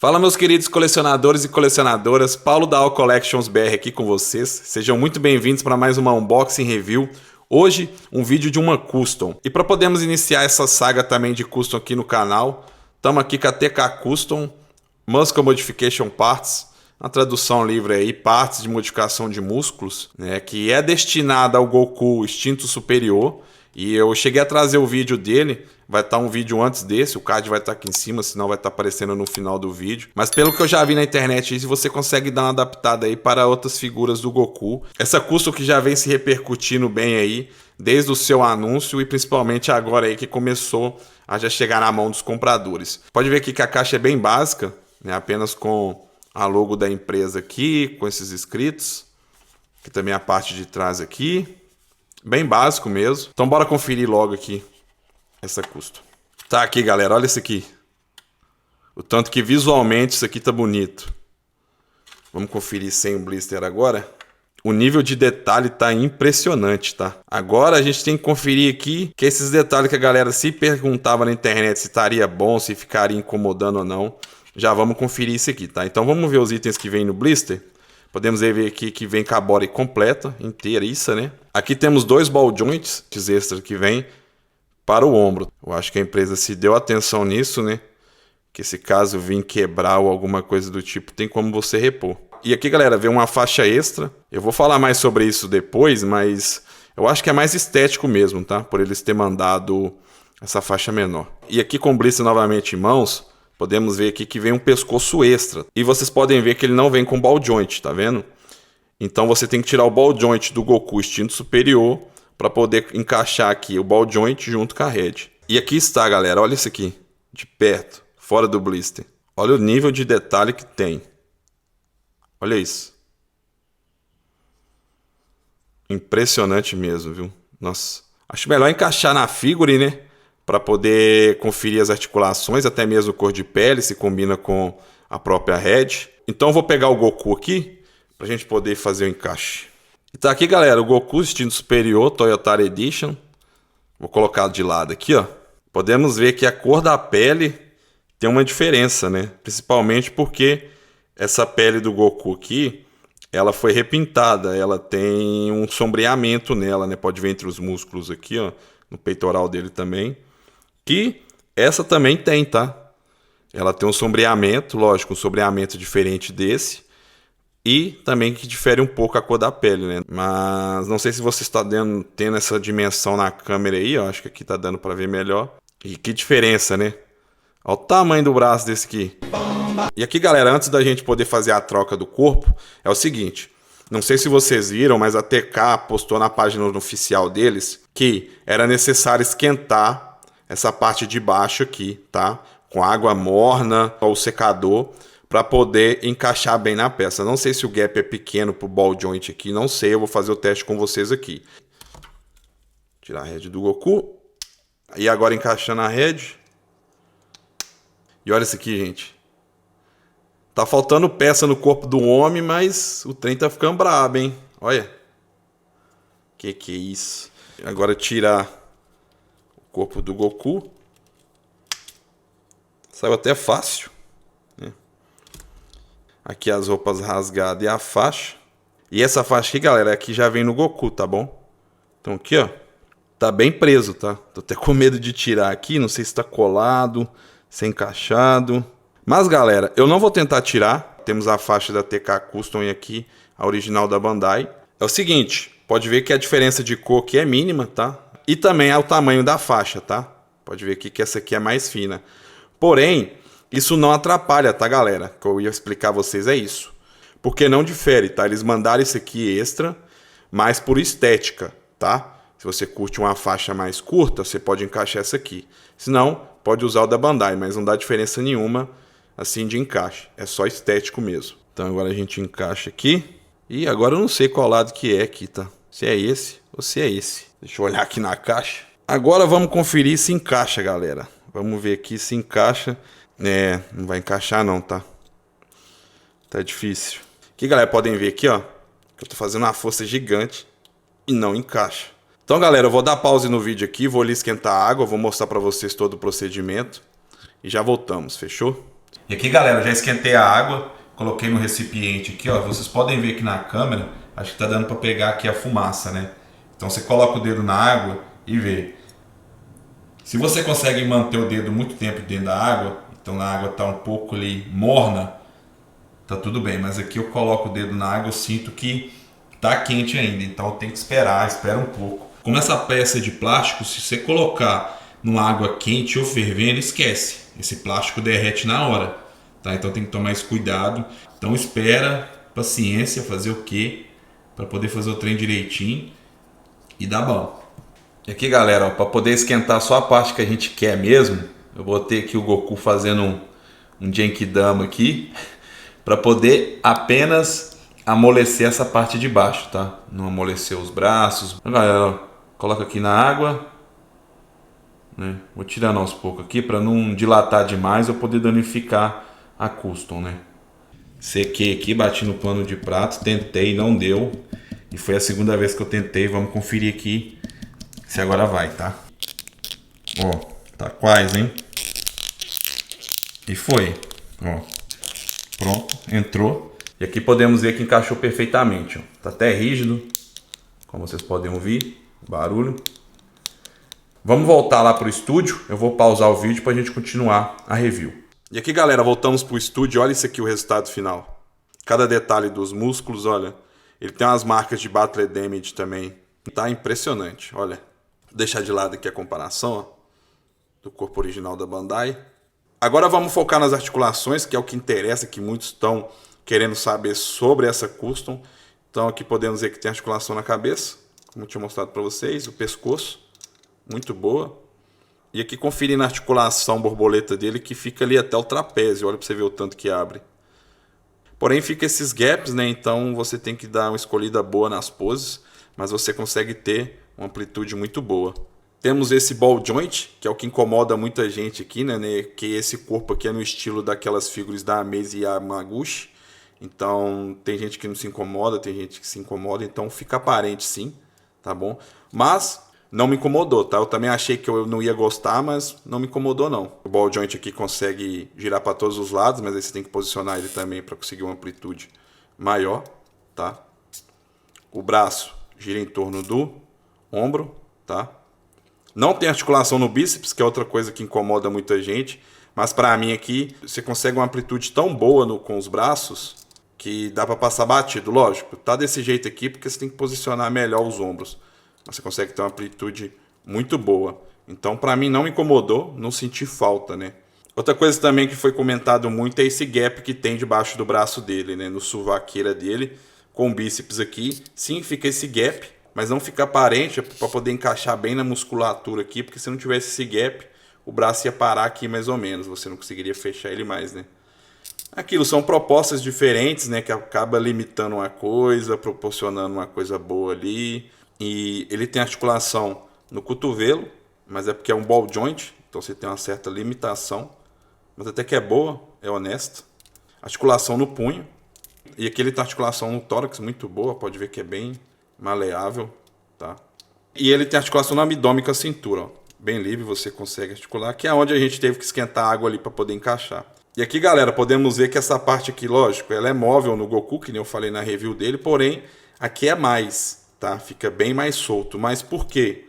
Fala, meus queridos colecionadores e colecionadoras, Paulo da All Collections BR aqui com vocês. Sejam muito bem-vindos para mais uma unboxing review. Hoje, um vídeo de uma custom. E para podermos iniciar essa saga também de custom aqui no canal, estamos aqui com a TK Custom Muscle Modification Parts, uma tradução livre aí, partes de modificação de músculos, né, que é destinada ao Goku Instinto Superior. E eu cheguei a trazer o vídeo dele, vai estar um vídeo antes desse, o card vai estar aqui em cima, senão vai estar aparecendo no final do vídeo. Mas pelo que eu já vi na internet, você consegue dar uma adaptada aí para outras figuras do Goku. Essa custom que já vem se repercutindo bem aí, desde o seu anúncio e principalmente agora aí que começou a já chegar na mão dos compradores. Pode ver aqui que a caixa é bem básica, né, apenas com a logo da empresa aqui, com esses escritos. Aqui também a parte de trás aqui. Bem básico mesmo. Então bora conferir logo aqui essa custom. Tá aqui, galera, olha isso aqui. O tanto que visualmente isso aqui tá bonito. Vamos conferir sem o blister agora. O nível de detalhe tá impressionante, tá? Agora a gente tem que conferir aqui que esses detalhes que a galera se perguntava na internet se estaria bom, se ficaria incomodando ou não. Já vamos conferir isso aqui, tá? Então vamos ver os itens que vem no blister. Podemos ver aqui que vem com a body completa, inteiriça, né? Aqui temos dois ball joints extras que vem para o ombro. Eu acho que a empresa se deu atenção nisso, né? Que se caso vir quebrar ou alguma coisa do tipo, tem como você repor. E aqui, galera, vem uma faixa extra. Eu vou falar mais sobre isso depois, mas eu acho que é mais estético mesmo, tá? Por eles ter mandado essa faixa menor. E aqui com o blister novamente em mãos, podemos ver aqui que vem um pescoço extra. E vocês podem ver que ele não vem com ball joint, tá vendo? Então você tem que tirar o ball joint do Goku Instinto Superior para poder encaixar aqui o ball joint junto com a head. E aqui está, galera, olha isso aqui, de perto, fora do blister. Olha o nível de detalhe que tem. Olha isso. Impressionante mesmo, viu? Nossa. Acho melhor encaixar na figure, né? Para poder conferir as articulações, até mesmo cor de pele, se combina com a própria head. Então eu vou pegar o Goku aqui, para a gente poder fazer o encaixe. E tá aqui, galera, o Goku Instinto Superior Toyotara Edition. Vou colocar de lado aqui, ó. Podemos ver que a cor da pele tem uma diferença, né? Principalmente porque essa pele do Goku aqui, ela foi repintada, ela tem um sombreamento nela, né? Pode ver entre os músculos aqui, ó, no peitoral dele também. Que essa também tem, tá? Ela tem um sombreamento, lógico, um sombreamento diferente desse. E também que difere um pouco a cor da pele, né? Mas não sei se você está tendo essa dimensão na câmera aí, ó. Acho que aqui tá dando para ver melhor. E que diferença, né? Olha o tamanho do braço desse aqui. E aqui, galera, antes da gente poder fazer a troca do corpo, é o seguinte. Não sei se vocês viram, mas a TK postou na página oficial deles que era necessário esquentar essa parte de baixo aqui, tá? Com água morna ou secador para poder encaixar bem na peça. Não sei se o gap é pequeno pro ball joint aqui, não sei, eu vou fazer o teste com vocês aqui. Tirar a head do Goku. E agora encaixando a head. E olha isso aqui, gente. Tá faltando peça no corpo do homem, mas o trem tá ficando brabo, hein? Olha. Que é isso? Agora tirar o corpo do Goku. Saiu até fácil. Né? Aqui as roupas rasgadas e a faixa. E essa faixa aqui, galera, aqui já vem no Goku, tá bom? Então aqui, ó. Tá bem preso, tá? Tô até com medo de tirar aqui. Não sei se tá colado, se é encaixado. Mas, galera, eu não vou tentar tirar. Temos a faixa da TK Custom aqui, a original da Bandai. É o seguinte, pode ver que a diferença de cor aqui é mínima, tá? E também é o tamanho da faixa, tá? Pode ver aqui que essa aqui é mais fina. Porém, isso não atrapalha, tá, galera? O que eu ia explicar a vocês é isso. Porque não difere, tá? Eles mandaram isso aqui extra, mas por estética, tá? Se você curte uma faixa mais curta, você pode encaixar essa aqui. Se não, pode usar o da Bandai, mas não dá diferença nenhuma assim de encaixe. É só estético mesmo. Então agora a gente encaixa aqui. E agora eu não sei qual lado que é aqui, tá? Se é esse ou se é esse. Deixa eu olhar aqui na caixa. Agora vamos conferir se encaixa, galera. Vamos ver aqui se encaixa. É, não vai encaixar não, tá? Tá difícil. Aqui, galera, podem ver aqui, ó. Que eu tô fazendo uma força gigante e não encaixa. Então, galera, eu vou dar pause no vídeo aqui. Vou ali esquentar a água. Vou mostrar pra vocês todo o procedimento. E já voltamos, fechou? E aqui, galera, eu já esquentei a água, coloquei no recipiente aqui, ó. Vocês podem ver aqui na câmera, acho que tá dando para pegar aqui a fumaça, né? Então você coloca o dedo na água e vê. Se você consegue manter o dedo muito tempo dentro da água, então a água tá um pouco ali morna, tá tudo bem. Mas aqui eu coloco o dedo na água, eu sinto que tá quente ainda, então eu tenho que espera um pouco. Como essa peça é de plástico, se você colocar numa água quente ou fervendo, esquece. Esse plástico derrete na hora, tá? Então tem que tomar esse cuidado. Então espera, paciência, fazer o quê? Para poder fazer o trem direitinho e dá bom. E aqui, galera, para poder esquentar só a parte que a gente quer mesmo, eu botei aqui o Goku fazendo um Genkidama aqui, para poder apenas amolecer essa parte de baixo, tá? Não amolecer os braços. Então, galera, ó, coloca aqui na água, né? Vou tirando aos poucos aqui para não dilatar demais ou poder danificar a custom, né? Sequei aqui, bati no pano de prato, tentei, não deu. E foi a segunda vez que eu tentei. Vamos conferir aqui se agora vai, tá? Ó, tá quase, hein? E foi, ó. Pronto, entrou. E aqui podemos ver que encaixou perfeitamente, ó. Tá até rígido, como vocês podem ouvir o barulho. Vamos voltar lá pro estúdio. Eu vou pausar o vídeo pra gente continuar a review. E aqui, galera, voltamos pro estúdio. Olha isso aqui, o resultado final. Cada detalhe dos músculos, olha. Ele tem umas marcas de Battle Damage também. Tá impressionante, olha. Vou deixar de lado aqui a comparação, ó, do corpo original da Bandai. Agora vamos focar nas articulações, que é o que interessa, que muitos estão querendo saber sobre essa custom. Então aqui podemos ver que tem articulação na cabeça, como eu tinha mostrado para vocês, o pescoço, muito boa. E aqui conferindo a articulação borboleta dele, que fica ali até o trapézio, olha para você ver o tanto que abre. Porém fica esses gaps, né? Então você tem que dar uma escolhida boa nas poses, mas você consegue ter uma amplitude muito boa. Temos esse ball joint, que é o que incomoda muita gente aqui, né? Que esse corpo aqui é no estilo daquelas figuras da Amaze Yamaguchi. Então tem gente que não se incomoda, tem gente que se incomoda, então fica aparente sim, tá bom? Mas não me incomodou, tá? Eu também achei que eu não ia gostar, mas não me incomodou não. O ball joint aqui consegue girar para todos os lados, mas aí você tem que posicionar ele também para conseguir uma amplitude maior, tá? O braço gira em torno do ombro, tá? Não tem articulação no bíceps, que é outra coisa que incomoda muita gente, mas para mim aqui você consegue uma amplitude tão boa com os braços que dá para passar batido, lógico. Tá desse jeito aqui porque você tem que posicionar melhor os ombros. Você consegue ter uma amplitude muito boa. Então, para mim, não me incomodou, não senti falta, né? Outra coisa também que foi comentado muito é esse gap que tem debaixo do braço dele, né? No sovaqueira dele, com o bíceps aqui. Sim, fica esse gap, mas não fica aparente para poder encaixar bem na musculatura aqui, porque se não tivesse esse gap, o braço ia parar aqui mais ou menos. Você não conseguiria fechar ele mais, né? Aquilo são propostas diferentes, né? Que acaba limitando uma coisa, proporcionando uma coisa boa ali. E ele tem articulação no cotovelo, mas é porque é um ball joint, então você tem uma certa limitação, mas até que é boa, é honesta. Articulação no punho, e aqui ele tem articulação no tórax muito boa, pode ver que é bem maleável, tá? E ele tem articulação no abdômen com a cintura, ó, bem livre, você consegue articular, que é onde a gente teve que esquentar a água ali para poder encaixar. E aqui, galera, podemos ver que essa parte aqui, lógico, ela é móvel no Goku, que nem eu falei na review dele, porém, aqui é mais. Tá? Fica bem mais solto. Mas por quê?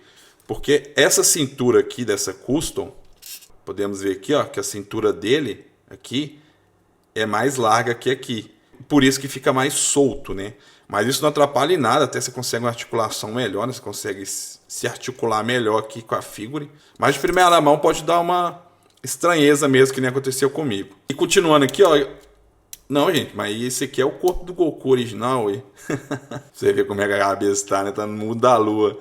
Porque essa cintura aqui dessa custom, podemos ver aqui, ó, que a cintura dele aqui é mais larga que aqui. Por isso que fica mais solto, né? Mas isso não atrapalha em nada, até você consegue uma articulação melhor, né? Você consegue se articular melhor aqui com a figure. Mas de primeira mão pode dar uma estranheza mesmo, que nem aconteceu comigo. E continuando aqui, ó. Não, gente, mas esse aqui é o corpo do Goku original, ué. Você vê como é que a cabeça tá, né? Tá no mundo da lua.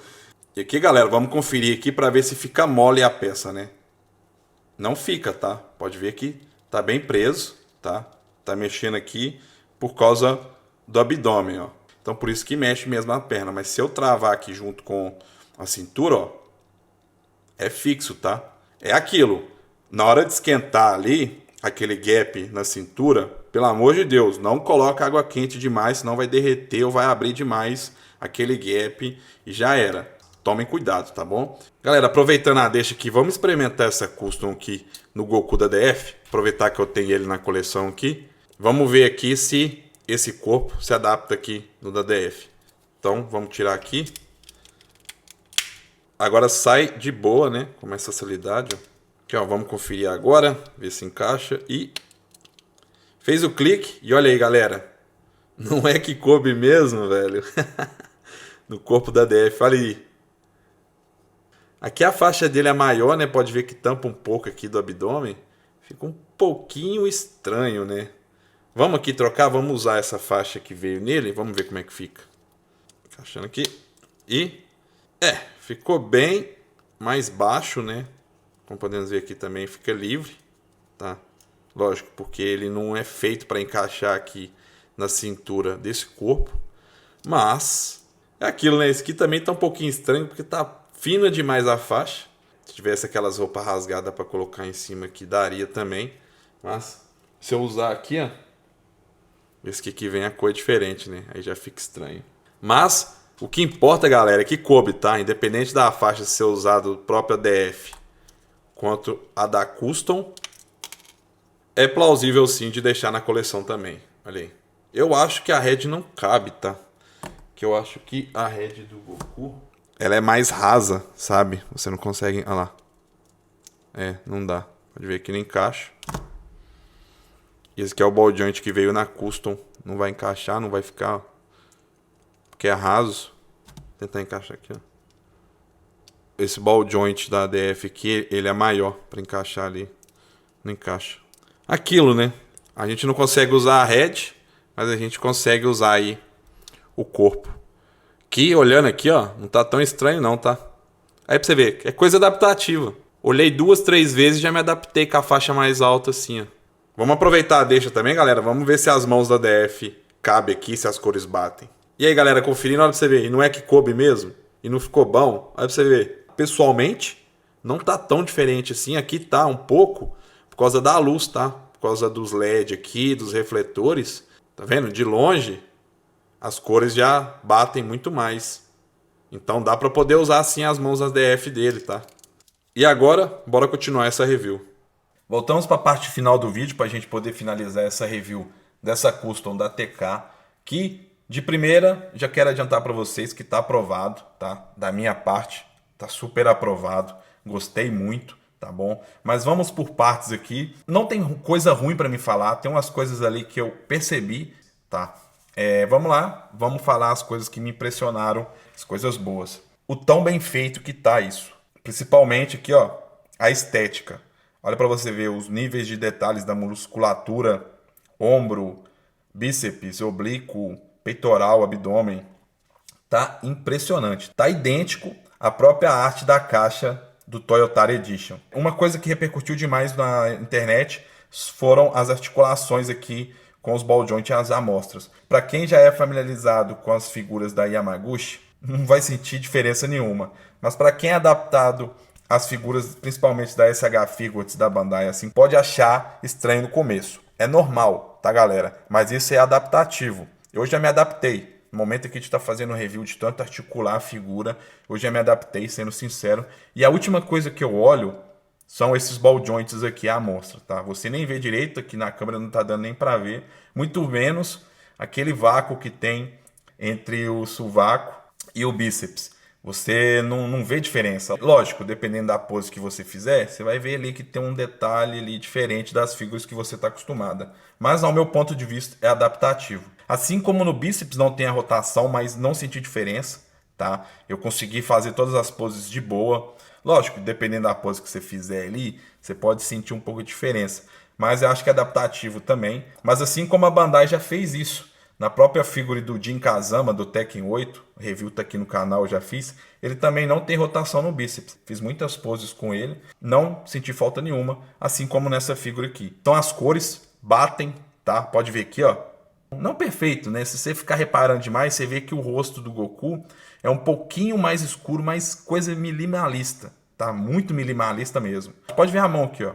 E aqui, galera, vamos conferir aqui para ver se fica mole a peça, né? Não fica, tá? Pode ver que tá bem preso, tá? Tá mexendo aqui por causa do abdômen, ó. Então, por isso que mexe mesmo a perna. Mas se eu travar aqui junto com a cintura, ó, é fixo, tá? É aquilo. Na hora de esquentar ali, aquele gap na cintura, pelo amor de Deus, não coloca água quente demais, senão vai derreter ou vai abrir demais aquele gap e já era. tomem cuidado, tá bom? Galera, aproveitando a deixa aqui, vamos experimentar essa custom aqui no Goku da DF. Aproveitar que eu tenho ele na coleção aqui. Vamos ver aqui se esse corpo se adapta aqui no da DF. Então, vamos tirar aqui. Agora sai de boa, né? Com essa facilidade, ó. Aqui, ó, vamos conferir agora, ver se encaixa e... Fez o clique e olha aí, galera. Não é que coube mesmo, velho. No corpo da DF, olha aí. Aqui a faixa dele é maior, né? Pode ver que tampa um pouco aqui do abdômen. Fica um pouquinho estranho, né? Vamos aqui trocar, vamos usar essa faixa que veio nele. Vamos ver como é que fica. Encaixando aqui. E... ficou bem mais baixo, né? Como podemos ver aqui também, fica livre, tá? Lógico, porque ele não é feito para encaixar aqui na cintura desse corpo. Mas é aquilo, né? Esse aqui também tá um pouquinho estranho, porque tá fina demais a faixa. Se tivesse aquelas roupas rasgadas para colocar em cima aqui, daria também. Mas se eu usar aqui, ó, esse aqui vem a cor diferente, né? Aí já fica estranho. Mas o que importa, galera, é que coube, tá? Independente da faixa ser usada própria DF quanto a da Custom, é plausível sim de deixar na coleção também. Olha aí. Eu acho que a head não cabe, tá? Que eu acho que a head do Goku, ela é mais rasa, sabe? Você não consegue... Olha lá. Não dá. Pode ver que não encaixa. E esse aqui é o ball joint que veio na Custom. Não vai encaixar, não vai ficar... Porque é raso. Vou tentar encaixar aqui, ó. Esse ball joint da DF aqui, ele é maior para encaixar ali. Não encaixa. Aquilo, né? A gente não consegue usar a head, mas a gente consegue usar aí o corpo. Que, olhando aqui, ó, não tá tão estranho não, tá? Aí pra você ver, é coisa adaptativa. Olhei 2, 3 vezes e já me adaptei com a faixa mais alta assim, ó. Vamos aproveitar a deixa também, galera. Vamos ver se as mãos da DF cabem aqui, se as cores batem. E aí, galera, conferindo, olha pra você ver. E não é que coube mesmo? E não ficou bom? Olha pra você ver. Pessoalmente, não tá tão diferente assim. Aqui tá um pouco por causa da luz, tá? Por causa dos LED aqui, dos refletores. Tá vendo? De longe, as cores já batem muito mais. Então dá para poder usar assim as mãos das DF dele, tá? E agora, bora continuar essa review. Voltamos para a parte final do vídeo para a gente poder finalizar essa review dessa Custom da TK, que de primeira já quero adiantar para vocês que tá aprovado, tá? Da minha parte, tá super aprovado. Gostei muito, tá bom? Mas vamos por partes aqui. Não tem coisa ruim para me falar, tem umas coisas ali que eu percebi, tá? Vamos lá, vamos falar as coisas que me impressionaram, as coisas boas. O tão bem feito que tá isso. Principalmente aqui, ó, a estética. Olha para você ver os níveis de detalhes da musculatura, ombro, bíceps, oblíquo, peitoral, abdômen. Tá impressionante. Tá idêntico à própria arte da caixa do Toyotaro Edition. Uma coisa que repercutiu demais na internet foram as articulações aqui com os ball joint e as amostras. Para quem já é familiarizado com as figuras da Yamaguchi, não vai sentir diferença nenhuma. Mas para quem é adaptado às figuras, principalmente da SH Figures, da Bandai, assim, pode achar estranho no começo. É normal, tá, galera? Mas isso é adaptativo. Eu já me adaptei. No momento que a gente está fazendo review de tanto articular a figura, eu já me adaptei, sendo sincero. E a última coisa que eu olho são esses ball joints aqui, a amostra, tá? Você nem vê direito, aqui na câmera não está dando nem para ver. Muito menos aquele vácuo que tem entre o sovaco e o bíceps. Você não vê diferença. Lógico, dependendo da pose que você fizer, você vai ver ali que tem um detalhe ali diferente das figuras que você está acostumada. Mas, ao meu ponto de vista, é adaptativo. Assim como no bíceps não tem a rotação, mas não senti diferença, tá? Eu consegui fazer todas as poses de boa. Lógico, dependendo da pose que você fizer ali, você pode sentir um pouco de diferença. Mas eu acho que é adaptativo também. Mas assim como a Bandai já fez isso. Na própria figura do Jin Kazama, do Tekken 8, review tá aqui no canal, eu já fiz. Ele também não tem rotação no bíceps. Fiz muitas poses com ele, não senti falta nenhuma, assim como nessa figura aqui. Então as cores batem, tá? Pode ver aqui, ó. Não perfeito, né? Se você ficar reparando demais, você vê que o rosto do Goku é um pouquinho mais escuro, mas coisa minimalista, tá? Muito minimalista mesmo. Pode ver a mão aqui, ó.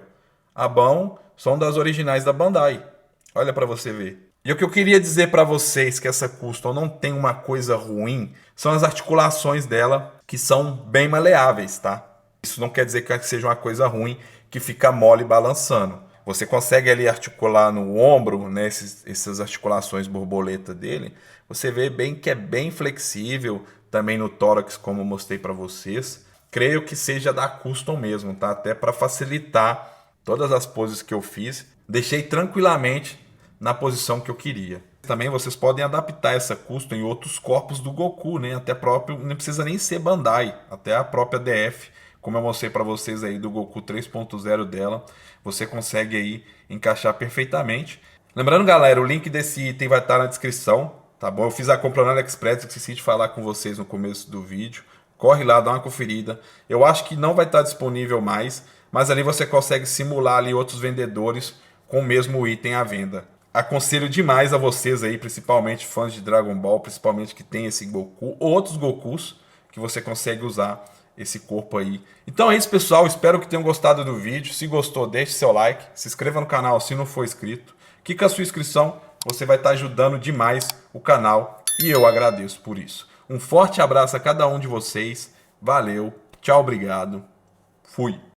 A mão são das originais da Bandai. Olha para você ver. E o que eu queria dizer para vocês que essa Custom não tem uma coisa ruim, são as articulações dela. que são bem maleáveis, tá? Isso não quer dizer que seja uma coisa ruim que fica mole balançando. Você consegue ali articular no ombro, né, essas articulações borboleta dele. Você vê bem que é bem flexível, também no tórax, como eu mostrei para vocês. Creio que seja da Custom mesmo, tá? Até para facilitar todas as poses que eu fiz. Deixei tranquilamente na posição que eu queria. Também vocês podem adaptar essa Custom em outros corpos do Goku, né? Até próprio, não precisa nem ser Bandai, até a própria DF, como eu mostrei para vocês aí do Goku 3.0 dela, você consegue aí encaixar perfeitamente. Lembrando, galera, o link desse item vai estar na descrição, tá bom? Eu fiz a compra no AliExpress, esqueci de falar com vocês no começo do vídeo. Corre lá, dá uma conferida. Eu acho que não vai estar disponível mais, mas ali você consegue simular ali outros vendedores com o mesmo item à venda. Aconselho demais a vocês aí, principalmente fãs de Dragon Ball, principalmente que tem esse Goku, ou outros Gokus que você consegue usar esse corpo aí. Então é isso, pessoal. Espero que tenham gostado do vídeo. Se gostou, deixe seu like. Se inscreva no canal se não for inscrito. Que com a sua inscrição você vai estar ajudando demais o canal e eu agradeço por isso. Um forte abraço a cada um de vocês. Valeu. Tchau, obrigado. Fui.